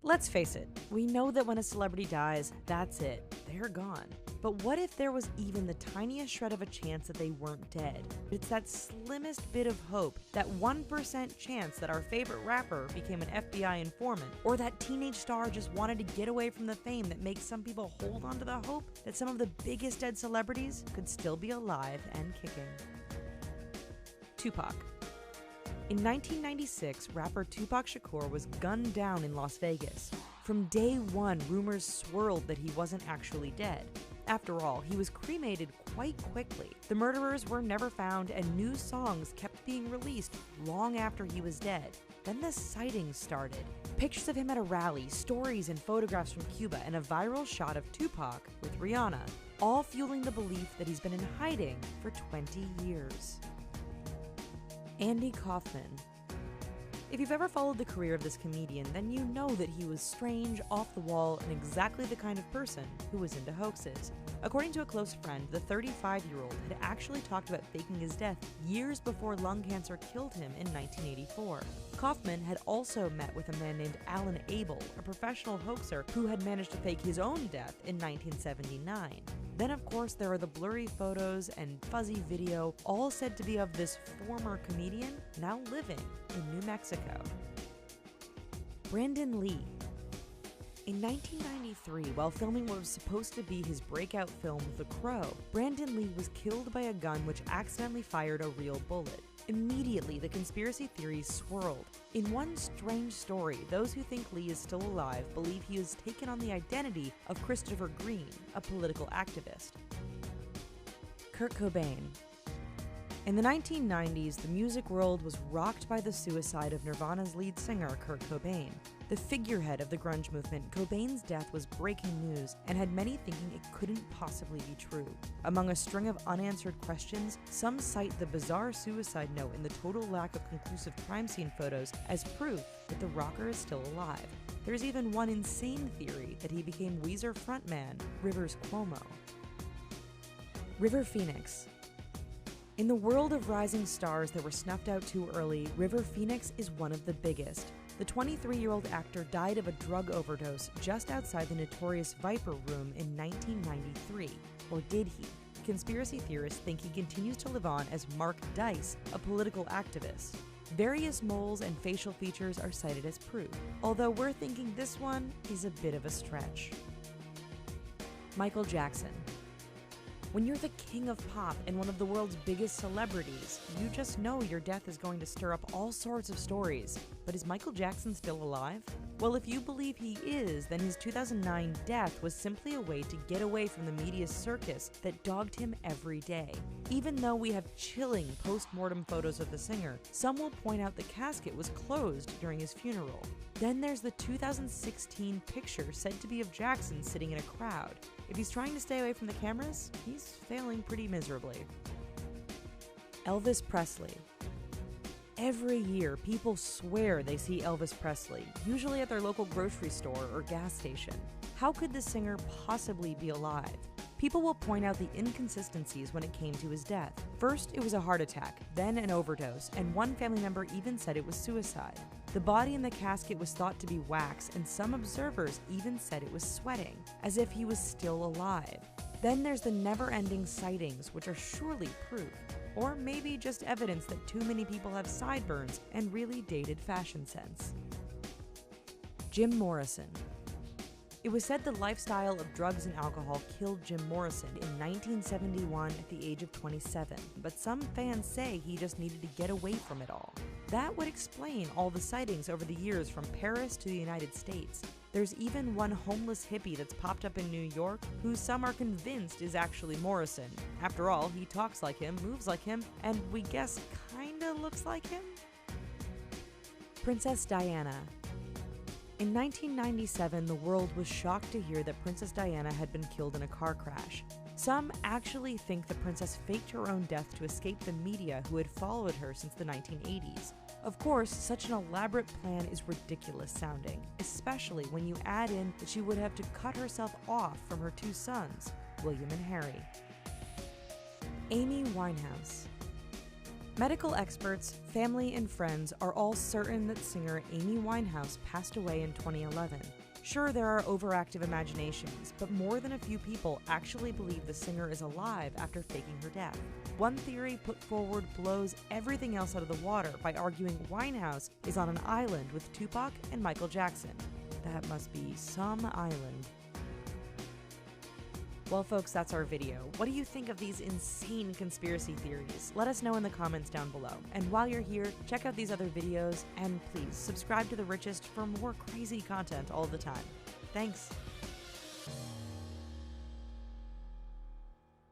Let's face it, we know that when a celebrity dies, that's it, they're gone. But what if there was even the tiniest shred of a chance that they weren't dead? It's that slimmest bit of hope, that 1% chance that our favorite rapper became an FBI informant, or that teenage star just wanted to get away from the fame that makes some people hold on to the hope that some of the biggest dead celebrities could still be alive and kicking. Tupac. In 1996, rapper Tupac Shakur was gunned down in Las Vegas. From day one, rumors swirled that he wasn't actually dead. After all, he was cremated quite quickly. The murderers were never found, and new songs kept being released long after he was dead. Then the sightings started. Pictures of him at a rally, stories and photographs from Cuba, and a viral shot of Tupac with Rihanna, all fueling the belief that he's been in hiding for 20 years. Andy Kaufman. If you've ever followed the career of this comedian, then you know that he was strange, off the wall, and exactly the kind of person who was into hoaxes. According to a close friend, the 35-year-old had actually talked about faking his death years before lung cancer killed him in 1984. Kaufman had also met with a man named Alan Abel, a professional hoaxer who had managed to fake his own death in 1979. Then, of course, there are the blurry photos and fuzzy video, all said to be of this former comedian now living in New Mexico. Brandon Lee. In 1993, while filming what was supposed to be his breakout film, The Crow, Brandon Lee was killed by a gun which accidentally fired a real bullet. Immediately, the conspiracy theories swirled. In one strange story, those who think Lee is still alive believe he has taken on the identity of Christopher Green, a political activist. Kurt Cobain. In the 1990s, the music world was rocked by the suicide of Nirvana's lead singer, Kurt Cobain. The figurehead of the grunge movement, Cobain's death was breaking news and had many thinking it couldn't possibly be true. Among a string of unanswered questions, some cite the bizarre suicide note and the total lack of conclusive crime scene photos as proof that the rocker is still alive. There's even one insane theory that he became Weezer frontman Rivers Cuomo. River Phoenix. In the world of rising stars that were snuffed out too early, River Phoenix is one of the biggest. The 23-year-old actor died of a drug overdose just outside the notorious Viper Room in 1993. Or did he? Conspiracy theorists think he continues to live on as Mark Dice, a political activist. Various moles and facial features are cited as proof, although we're thinking this one is a bit of a stretch. Michael Jackson. When you're the king of pop and one of the world's biggest celebrities, you just know your death is going to stir up all sorts of stories. But is Michael Jackson still alive? Well, if you believe he is, then his 2009 death was simply a way to get away from the media's circus that dogged him every day. Even though we have chilling post-mortem photos of the singer, some will point out the casket was closed during his funeral. Then there's the 2016 picture said to be of Jackson sitting in a crowd. If he's trying to stay away from the cameras, he's failing pretty miserably. Elvis Presley. Every year, people swear they see Elvis Presley, usually at their local grocery store or gas station. How could the singer possibly be alive? People will point out the inconsistencies when it came to his death. First, it was a heart attack, then an overdose, and one family member even said it was suicide. The body in the casket was thought to be wax, and some observers even said it was sweating, as if he was still alive. Then there's the never-ending sightings, which are surely proof, or maybe just evidence that too many people have sideburns and really dated fashion sense. Jim Morrison. It was said the lifestyle of drugs and alcohol killed Jim Morrison in 1971 at the age of 27, but some fans say he just needed to get away from it all. That would explain all the sightings over the years from Paris to the United States. There's even one homeless hippie that's popped up in New York who some are convinced is actually Morrison. After all, he talks like him, moves like him, and we guess kinda looks like him? Princess Diana. In 1997, the world was shocked to hear that Princess Diana had been killed in a car crash. Some actually think the princess faked her own death to escape the media who had followed her since the 1980s. Of course, such an elaborate plan is ridiculous sounding, especially when you add in that she would have to cut herself off from her two sons, William and Harry. Amy Winehouse. Medical experts, family, and friends are all certain that singer Amy Winehouse passed away in 2011. Sure, there are overactive imaginations, but more than a few people actually believe the singer is alive after faking her death. One theory put forward blows everything else out of the water by arguing Winehouse is on an island with Tupac and Michael Jackson. That must be some island. Well, folks, that's our video. What do you think of these insane conspiracy theories? Let us know in the comments down below. And while you're here, check out these other videos, and please subscribe to The Richest for more crazy content all the time. Thanks.